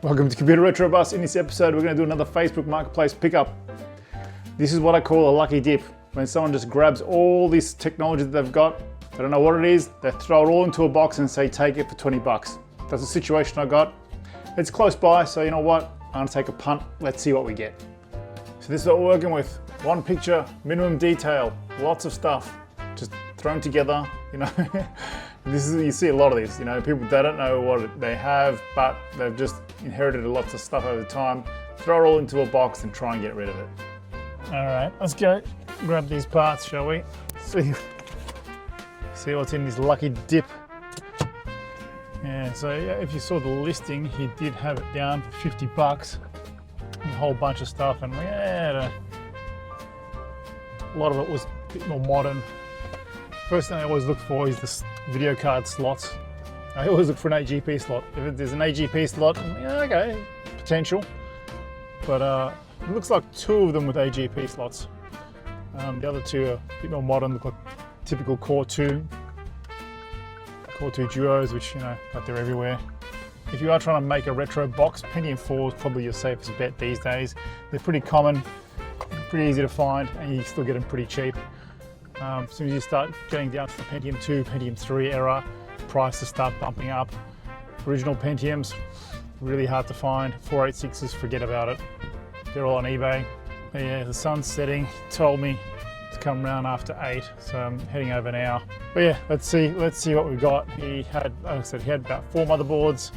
Welcome to Computer Retro Bus. In this episode, we're going to do another Facebook Marketplace pickup. This is what I call a lucky dip. When someone just grabs all this technology that they've got, they don't know what it is, they throw it all into a box and say, take it for 20 bucks. That's the situation I got. It's close by, so you know what? I'm going to take a punt. Let's see what we get. So this is what we're working with. One picture, minimum detail, lots of stuff, just thrown together, you know. You see a lot of this, you know, people, they don't know what they have, but they've just inherited lots of stuff over time. Throw it all into a box and try and get rid of it. All right, let's go grab these parts, shall we? See what's in this lucky dip. Yeah, so if you saw the listing, he did have it down for 50 bucks. A whole bunch of stuff, and a lot of it was a bit more modern. First thing I always look for is the video card slots. I always look for an AGP slot. If there's an AGP slot, yeah, okay, potential. But it looks like two of them with AGP slots. The other two are a bit more modern, look like typical Core 2 duos, which, you know, like they're everywhere. If you are trying to make a retro box, Pentium 4 is probably your safest bet these days. They're pretty common, pretty easy to find, and you still get them pretty cheap. As soon as you start getting down to the Pentium 2, Pentium 3 era, prices start bumping up. Original Pentiums, really hard to find. 486s, forget about it. They're all on eBay. But yeah, the sun's setting. He told me to come round after 8, so I'm heading over now. But yeah, let's see what we got. He had, like I said, he had about 4 motherboards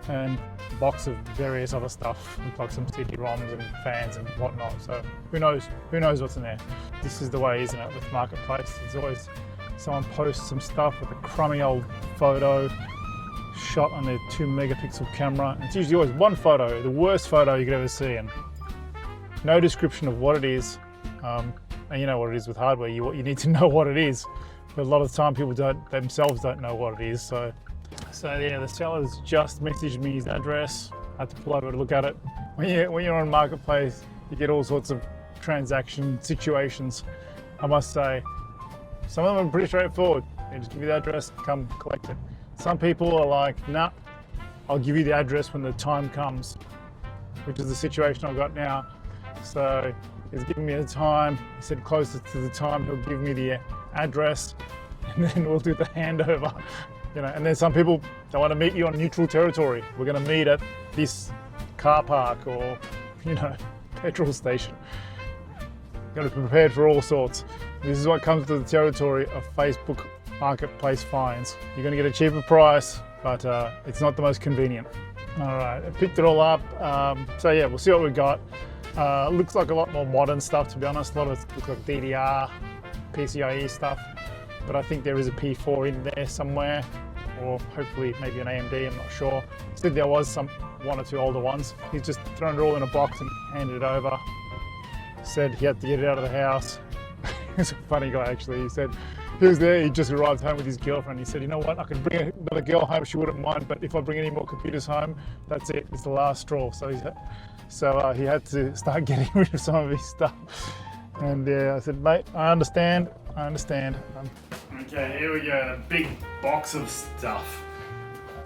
and a box of various other stuff, like some CD-ROMs and fans and whatnot. So who knows what's in there. This is the way, isn't it, with Marketplace? There's always someone posts some stuff with a crummy old photo shot on their 2 megapixel camera. And it's usually always one photo, the worst photo you could ever see, and no description of what it is. And you know what it is with hardware, you need to know what it is. But a lot of the time people themselves don't know what it is. So yeah, the seller's just messaged me his address. I had to pull over to look at it. When you're on Marketplace, you get all sorts of transaction situations. I must say, some of them are pretty straightforward. They just give you the address, come collect it. Some people are like, nah, I'll give you the address when the time comes, which is the situation I've got now. So he's giving me the time. He said closer to the time he'll give me the address, and then we'll do the handover. You know, and then some people, they want to meet you on neutral territory. We're going to meet at this car park or, you know, petrol station. You've got to be prepared for all sorts. This is what comes to the territory of Facebook Marketplace finds. You're going to get a cheaper price, but it's not the most convenient. All right, I picked it all up. So yeah, we'll see what we got. Looks like a lot more modern stuff, to be honest. A lot of it looks like DDR, PCIe stuff. But I think there is a P4 in there somewhere, or hopefully maybe an AMD, I'm not sure. He said there was one or two older ones. He's just thrown it all in a box and handed it over. Said he had to get it out of the house. He's a funny guy, actually. He said he was there, he just arrived home with his girlfriend. He said, you know what, I could bring another girl home, she wouldn't mind, but if I bring any more computers home, that's it, it's the last straw. So he had to start getting rid of some of his stuff. And I said, mate, I understand. Okay, here we go, a big box of stuff.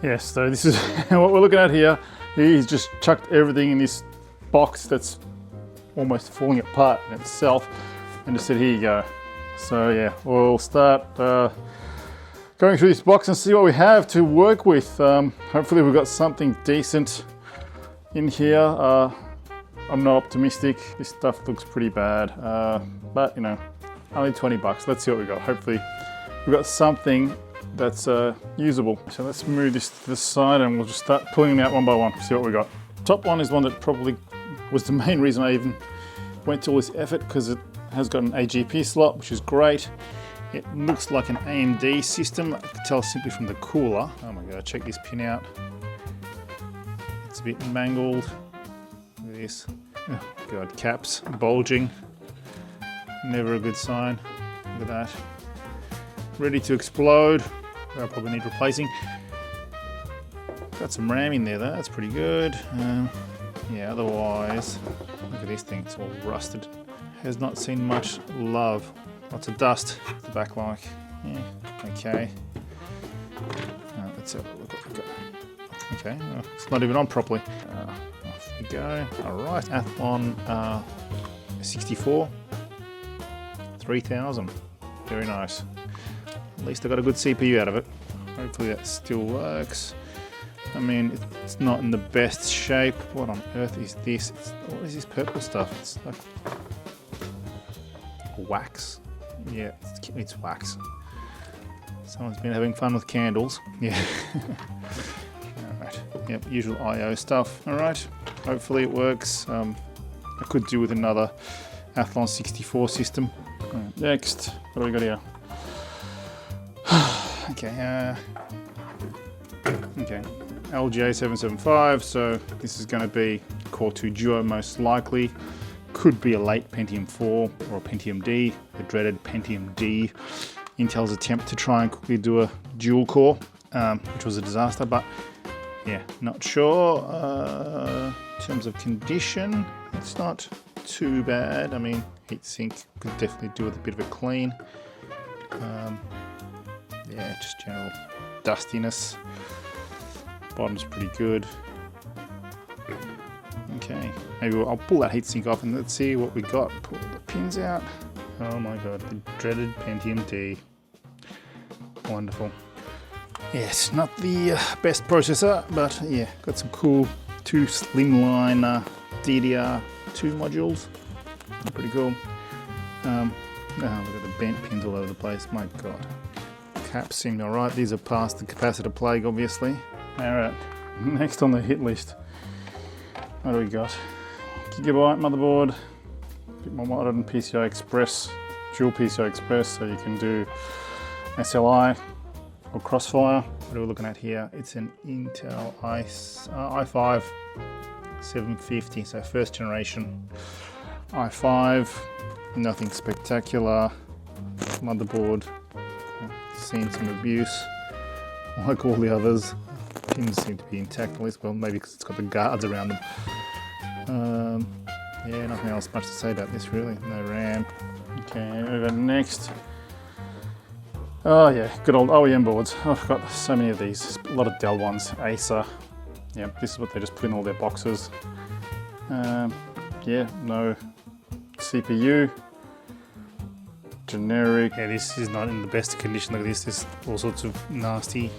Yes, so this is what we're looking at here. He's just chucked everything in this box that's almost falling apart in itself, and just said, here you go. So yeah, we'll start going through this box and see what we have to work with. Hopefully we've got something decent in here. I'm not optimistic. This stuff looks pretty bad, but you know, only 20 bucks. Let's see what we got. Hopefully we've got something that's usable. So let's move this to the side and we'll just start pulling them out one by one, see what we got. Top one is one that probably was the main reason I even went to all this effort, because it has got an AGP slot, which is great. It looks like an AMD system. I can tell simply from the cooler. Oh my God, check this pin out. It's a bit mangled. Look at this. Oh God, caps bulging. Never a good sign. Look at that. Ready to explode. I'll probably need replacing. Got some RAM in there though, that's pretty good. Yeah, otherwise, look at this thing, it's all rusted. Has not seen much love. Lots of dust, the back like. Yeah, okay. Let's have a look what we've got. Okay, it's not even on properly. Off we go. All right, Athlon 64, 3000. Very nice. At least I got a good CPU out of it. Hopefully that still works. I mean, it's not in the best shape. What on earth is this? What is this purple stuff? It's like wax. Yeah, it's wax. Someone's been having fun with candles. Yeah. Alright. Yep, usual I/O stuff. Alright. Hopefully it works. I could do with another Athlon 64 system. Right, next, what do we got here? Okay. Okay. LJ775. So this is going to be Core 2 Duo most likely. Could be a late Pentium 4 or a Pentium D, the dreaded Pentium D. Intel's attempt to try and quickly do a dual core, which was a disaster, but yeah, not sure. In terms of condition, it's not too bad. I mean, heatsink could definitely do with a bit of a clean. Yeah, just general dustiness. Bottom's pretty good. Okay, maybe I'll pull that heatsink off and let's see what we got. Pull the pins out. Oh my god, the dreaded Pentium D. Wonderful. Yes, not the best processor, but yeah, got some cool 2 slimline DDR2 modules. Pretty cool. Oh, look at the bent pins all over the place. My god. Caps seemed alright. These are past the capacitor plague, obviously. Alright, next on the hit list. What do we got? Gigabyte motherboard. A bit more modern, PCI Express, dual PCI Express, so you can do SLI or Crossfire. What are we looking at here? It's an Intel i5 750, so first generation i5. Nothing spectacular. Motherboard, seen some abuse, like all the others. Pins seem to be intact, at least. Well, maybe because it's got the guards around them. Yeah, nothing else much to say about this really. No RAM. Okay, over next. Oh yeah, good old OEM boards. I've got so many of these. A lot of Dell ones, Acer. Yeah, this is what they just put in all their boxes. Yeah, no CPU. Generic. Yeah, this is not in the best condition. Look at this. There's all sorts of nasty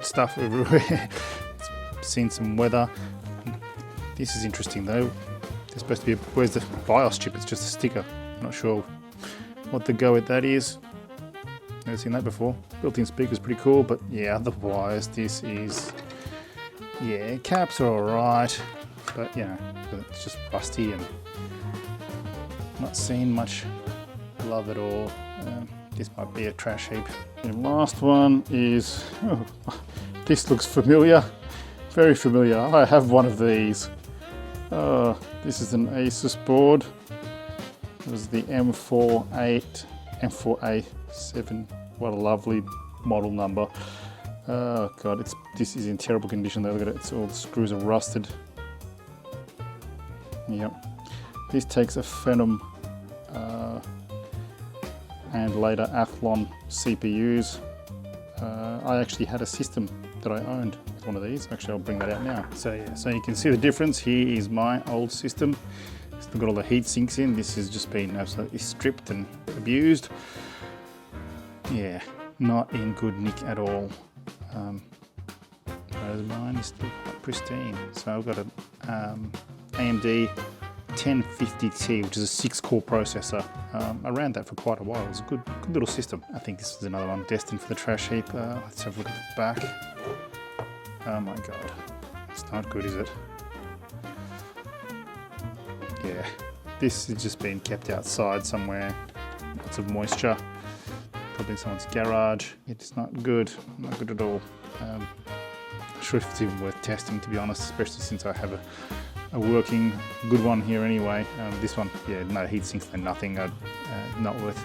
stuff everywhere. Seen some weather. This is interesting though. There's supposed to be where's the BIOS chip? It's just a sticker. I'm not sure what the go with that is. Never seen that before. Built-in speaker's pretty cool, but yeah, otherwise this is, yeah, caps are alright, but you know, it's just rusty and not seeing much love at all. This might be a trash heap. The last one is, oh, this looks familiar, very familiar. I have one of these. This is an Asus board. It was the M4A7. What a lovely model number. Oh god, this is in terrible condition though. Look at it, it's all the screws are rusted. Yep. This takes a Phenom and later Athlon CPUs. I actually had a system that I owned with one of these. Actually, I'll bring that out now. So yeah, so you can see the difference. Here is my old system. Still got all the heat sinks in. This has just been absolutely stripped and abused. Yeah, not in good nick at all. Whereas mine is still quite pristine. So I've got an AMD 1050T, which is a 6-core processor. I ran that for quite a while. It was a good little system. I think this is another one destined for the trash heap. Let's have a look at the back. Oh my god, it's not good, is it? Yeah, this has just been kept outside somewhere. Lots of moisture. Probably in someone's garage. It's not good at all. I'm not sure if it's even worth testing, to be honest, especially since I have a working good one here anyway. This one, yeah, no heat sinks, no nothing. Not worth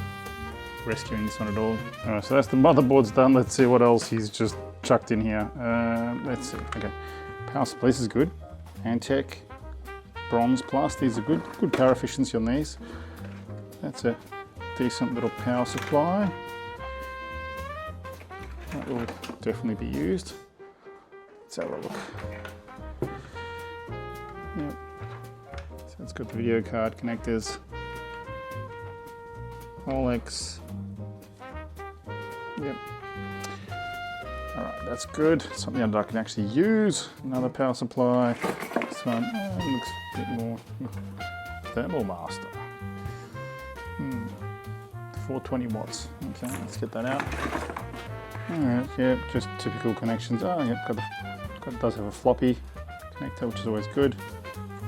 rescuing this one at all. Alright, so that's the motherboard's done. Let's see what else he's just chucked in here. Let's see. Okay, power supply, this is good. Antec Bronze Plus, these are good. Good power efficiency on these. That's a decent little power supply. That will definitely be used. Let's have a look. Yep. So it's got the video card connectors. Olex. Yep. Alright, that's good. Something that I can actually use. Another power supply. This one looks a bit more thermal master. 420 watts. Okay, let's get that out. Alright, yeah, just typical connections. Oh, yep, it does have a floppy connector, which is always good.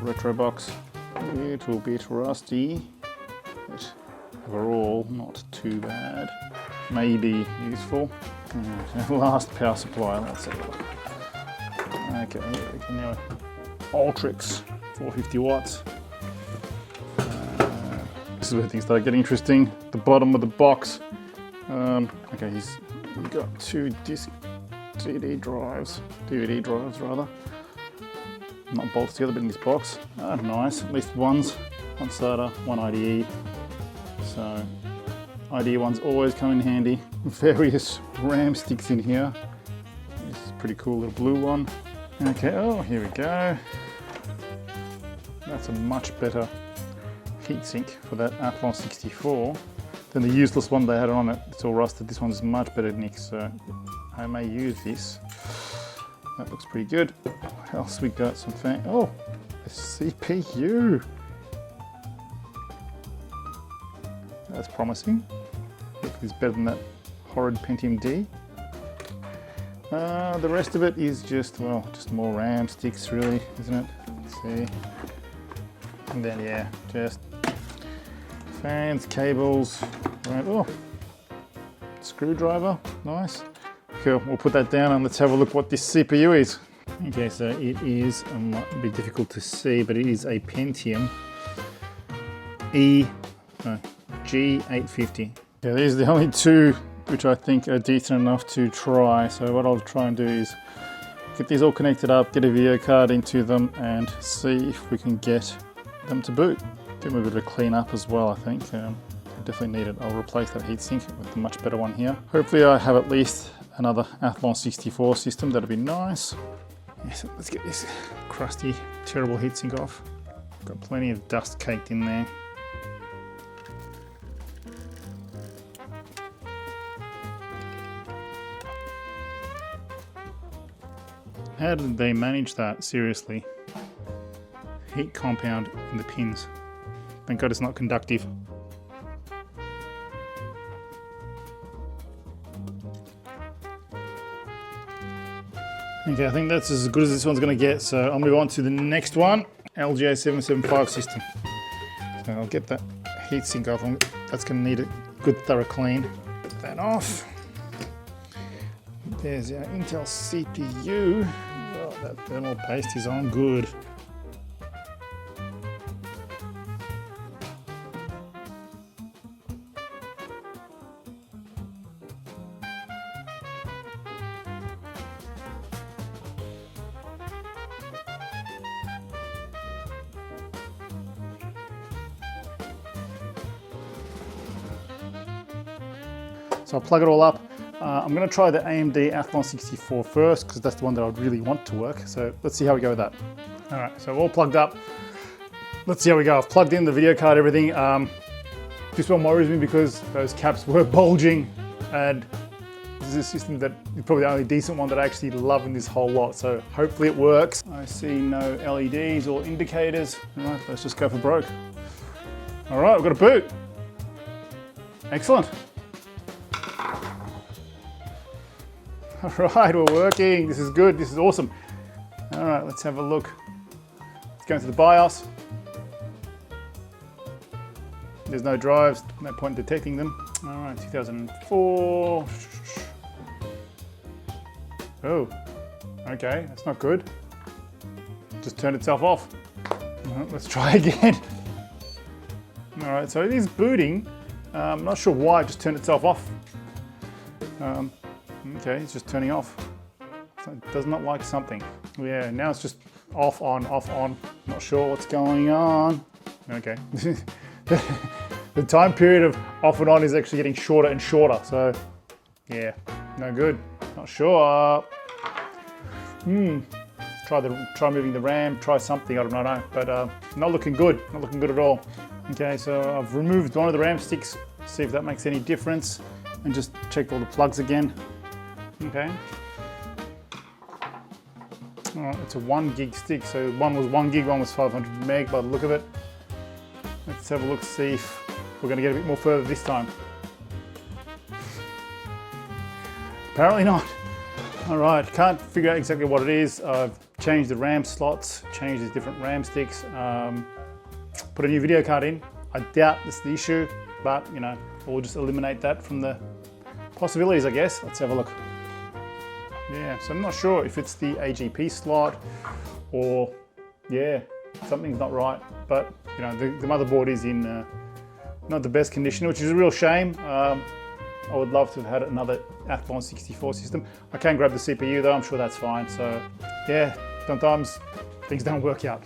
Retro box, a little bit rusty, but overall not too bad. Maybe useful. Last power supply, let's have a look. Okay, here we can now Ultrix, 450 watts. This is where things start getting interesting. The bottom of the box. Okay, you've got 2 DVD drives rather. Not bolted together, but in this box. Nice, at least one SATA, one IDE. So, IDE ones always come in handy. Various RAM sticks in here. This is a pretty cool little blue one. Okay, oh, here we go. That's a much better heatsink for that Athlon 64 than the useless one they had on it. It's all rusted. This one's much better, Nick, so I may use this. That looks pretty good. What else we got? Some oh, a CPU. That's promising. Hopefully it's better than that horrid Pentium D. The rest of it is just, well, just more RAM sticks really, isn't it? Let's see. And then, yeah, just fans, cables, right. Oh, screwdriver, nice. Cool, we'll put that down and let's have a look what this CPU is. Okay, so it is, might be difficult to see, but it is a Pentium G850. Yeah, these are the only two which I think are decent enough to try. So what I'll try and do is get these all connected up, get a video card into them and see if we can get them to boot. Give them a bit of a clean up as well, I think. Definitely need it. I'll replace that heatsink with a much better one here. Hopefully I have at least another Athlon 64 system, that'll be nice. Yeah, so let's get this crusty, terrible heatsink off. Got plenty of dust caked in there. How did they manage that, seriously? Heat compound in the pins. Thank God it's not conductive. Okay, I think that's as good as this one's going to get, so I'll move on to the next one, LGA 775 system. So I'll get that heatsink off, and that's going to need a good thorough clean. Put that off. There's our Intel CPU. Oh, that thermal paste is on good. So I'll plug it all up. I'm going to try the AMD Athlon 64 first because that's the one that I would really want to work. So let's see how we go with that. All right, so all plugged up. Let's see how we go. I've plugged in the video card, everything. This one worries me because those caps were bulging, and this is a system that is probably the only decent one that I actually love in this whole lot. So hopefully it works. I see no LEDs or indicators. All right, let's just go for broke. All right, we've got a boot. Excellent. All right, we're working. This is good. This is awesome. All right, let's have a look. Let's go into the BIOS. There's no drives, no point in detecting them. All right, 2004. Oh, okay, that's not good. Just turned itself off. All right, let's try again. All right, so it is booting. I'm not sure why it just turned itself off. Okay, it's just turning off. So it does not like something. Yeah, now it's just off, on, off, on. Not sure what's going on. Okay. The time period of off and on is actually getting shorter and shorter. So yeah, no good. Not sure. Try moving the RAM, try something, I don't know, but not looking good, not looking good at all. Okay, so I've removed one of the RAM sticks, see if that makes any difference, and just check all the plugs again. Okay. All right, it's a 1 gig stick, so one was 1 gig, one was 500 meg by the look of it. Let's have a look, see if we're going to get a bit more further this time. Apparently not. All right, can't figure out exactly what it is. I've changed the RAM slots, changed these different RAM sticks, put a new video card in. I doubt that's the issue, but you know, we'll just eliminate that from the possibilities, I guess. Let's have a look. Yeah, so I'm not sure if it's the AGP slot or, yeah, something's not right. But, you know, the motherboard is in not the best condition, which is a real shame. I would love to have had another Athlon 64 system. I can grab the CPU though, I'm sure that's fine. So, yeah, sometimes things don't work out.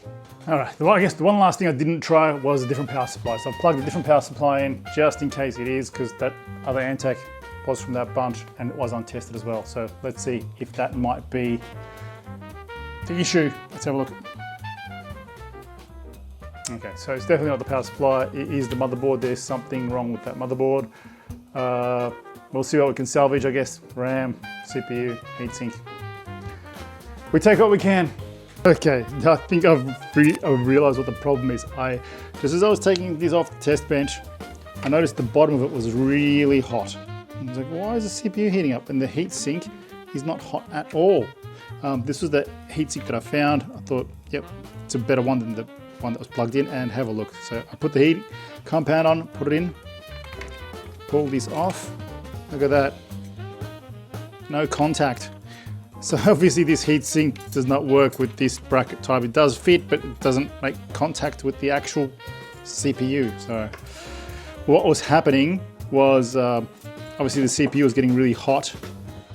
All right, well, I guess the one last thing I didn't try was a different power supply. So I've plugged a different power supply in just in case it is, because that other Antec was from that bunch and it was untested as well. So let's see if that might be the issue. Let's have a look. Okay, so it's definitely not the power supply. It is the motherboard. There's something wrong with that motherboard. We'll see what we can salvage, I guess. RAM, CPU, heatsink. We take what we can. Okay, I think I've realized what the problem is. Just as I was taking this off the test bench, I noticed the bottom of it was really hot. I was like, why is the CPU heating up? And the heatsink is not hot at all. This was the heatsink that I found. I thought, yep, it's a better one than the one that was plugged in, and have a look. So I put the heat compound on, put it in, pull this off. Look at that, no contact. So obviously this heatsink does not work with this bracket type. It does fit, but it doesn't make contact with the actual CPU. So what was happening was, obviously the CPU was getting really hot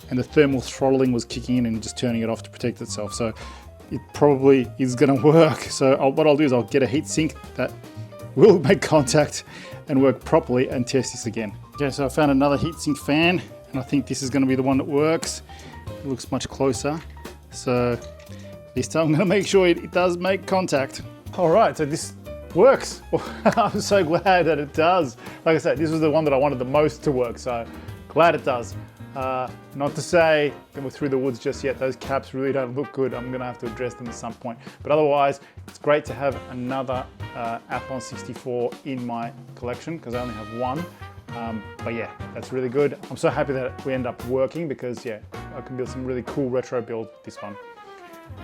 and the thermal throttling was kicking in and just turning it off to protect itself. So it probably is gonna work. So what I'll do is I'll get a heatsink that will make contact and work properly and test this again. Okay, so I found another heatsink fan and I think this is gonna be the one that works. It looks much closer. So this time I'm gonna make sure it does make contact. All right, so this works. I'm so glad that it does. Like I said, this was the one that I wanted the most to work, so glad it does. Not to say that we're through the woods just yet. Those caps really don't look good. I'm gonna have to address them at some point. But otherwise, it's great to have another Athlon 64 in my collection because I only have one. But yeah, that's really good. I'm so happy that we end up working because yeah, I can build some really cool retro build with this one.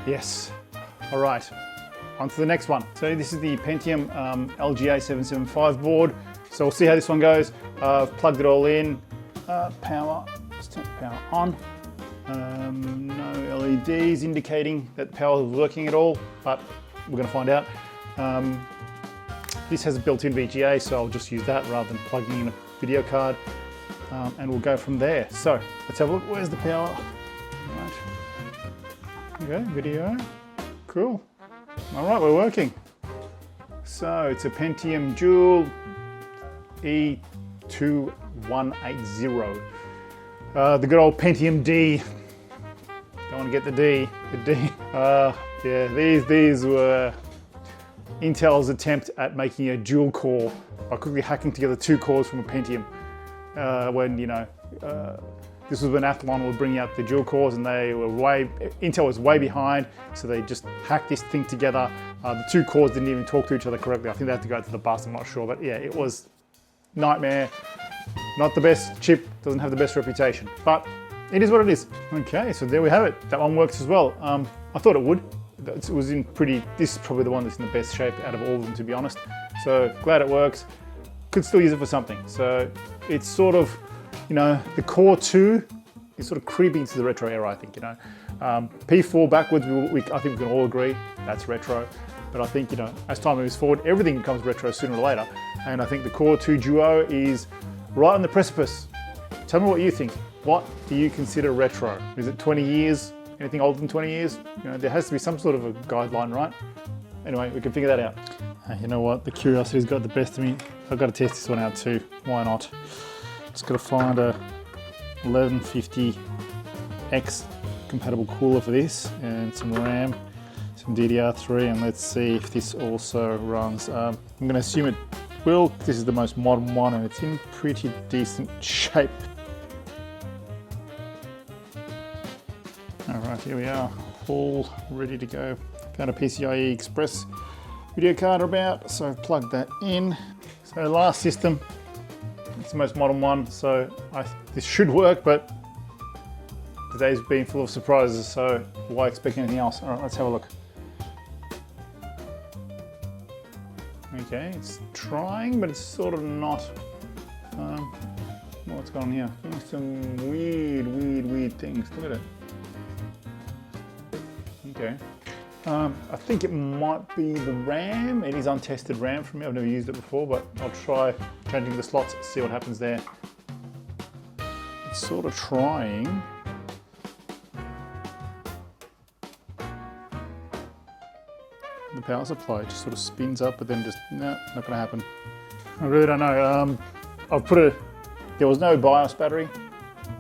Yes. All right. On to the next one. So this is the Pentium LGA 775 board. So we'll see how this one goes. I've plugged it all in. Power, let's turn the power on. No LEDs indicating that power is working at all, but we're gonna find out. This has a built-in VGA, so I'll just use that rather than plugging in a video card, and we'll go from there. So let's have a look. Where's the power? All right. Okay, video. Cool. All right, we're working. So it's a Pentium Dual E2180. The good old Pentium D. Don't want to get the D. The D. Yeah, these were Intel's attempt at making a dual core by quickly hacking together 2 cores from a Pentium. When, you know, this was when Athlon were bringing out the dual cores and Intel was way behind, so they just hacked this thing together. The 2 cores didn't even talk to each other correctly. I think they had to go to the bus, I'm not sure, but yeah, it was nightmare. Not the best chip, doesn't have the best reputation, but it is what it is. Okay, so there we have it. That one works as well. I thought it would. It was in this is probably the one that's in the best shape out of all of them, to be honest. So glad it works. Could still use it for something. So it's sort of, you know, the Core 2 is sort of creeping into the retro era, I think, you know. P4 backwards, I think we can all agree that's retro. But I think, you know, as time moves forward, everything becomes retro sooner or later. And I think the Core 2 Duo is right on the precipice. Tell me what you think. What do you consider retro? Is it 20 years? Anything older than 20 years? You know, there has to be some sort of a guideline, right? Anyway, we can figure that out. You know what? The curiosity's got the best of me. I've got to test this one out too. Why not? Just got to find a 1150X compatible cooler for this, and some RAM, some DDR3, and let's see if this also runs. I'm going to assume it will. This is the most modern one and it's in pretty decent shape. Alright, here we are, all ready to go. Found a PCIe Express video card about, so I've plugged that in. So last system, it's the most modern one, so this should work, but today's been full of surprises, so why expect anything else? Alright, let's have a look. Okay, it's trying, but it's sort of not. What's going on here? Some weird things. Look at it. Okay. I think it might be the RAM. It is untested RAM for me. I've never used it before, but I'll try changing the slots, see what happens there. It's sort of trying. The power supply just sort of spins up, but then just, no, not gonna happen. I really don't know. There was no BIOS battery.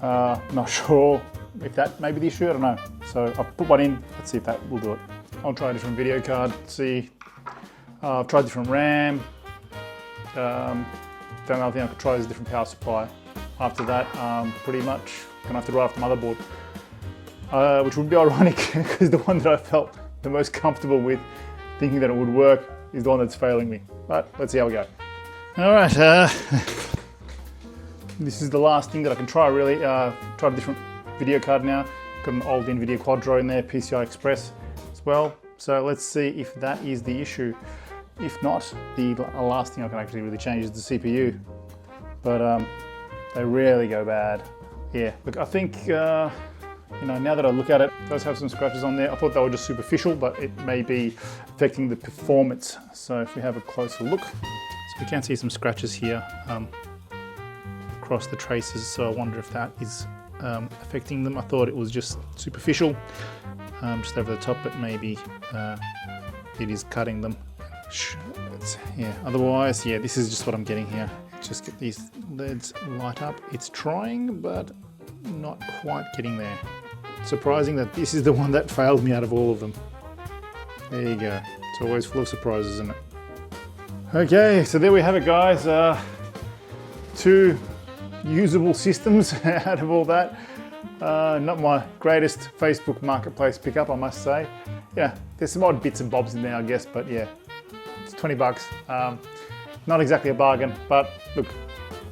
Not sure if that may be the issue, I don't know. So I've put one in, let's see if that will do it. I'll try a different video card, see. I've tried different RAM. The only thing I could try is a different power supply. After that, pretty much gonna have to write off the motherboard. Which would be ironic, because the one that I felt the most comfortable with, thinking that it would work, is the one that's failing me. But let's see how we go. All right, this is the last thing that I can try really. Tried a different video card now. Got an old NVIDIA Quadro in there, PCI Express as well. So let's see if that is the issue. If not, the last thing I can actually really change is the CPU. But they rarely go bad. Yeah, look, I think, now that I look at it, it does have some scratches on there. I thought they were just superficial, but it may be affecting the performance. So if we have a closer look, so we can see some scratches here across the traces. So I wonder if that is affecting them. I thought it was just superficial, just over the top, but maybe it is cutting them. Yeah. Otherwise, yeah, this is just what I'm getting here. Just get these LEDs light up. It's trying, but not quite getting there. Surprising that this is the one that failed me out of all of them. There you go. It's always full of surprises, isn't it? Okay, so there we have it, guys. 2 usable systems out of all that. Not my greatest Facebook Marketplace pickup, I must say. Yeah, there's some odd bits and bobs in there, I guess, but yeah, it's 20 bucks. Not exactly a bargain, but look,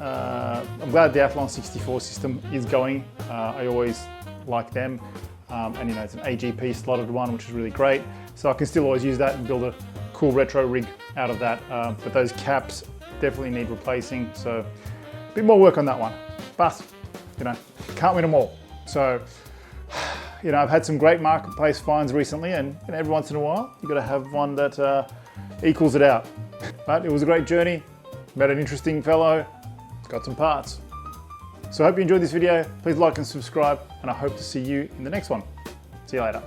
I'm glad the Athlon 64 system is going. I always like them, and it's an AGP slotted one, which is really great. So I can still always use that and build a cool retro rig out of that. But those caps definitely need replacing, so a bit more work on that one. But can't win them all. So I've had some great marketplace finds recently, and every once in a while you've got to have one that equals it out. But it was a great journey. Met an interesting fellow. It's got some parts. So I hope you enjoyed this video. Please like and subscribe, and I hope to see you in the next one. See you later.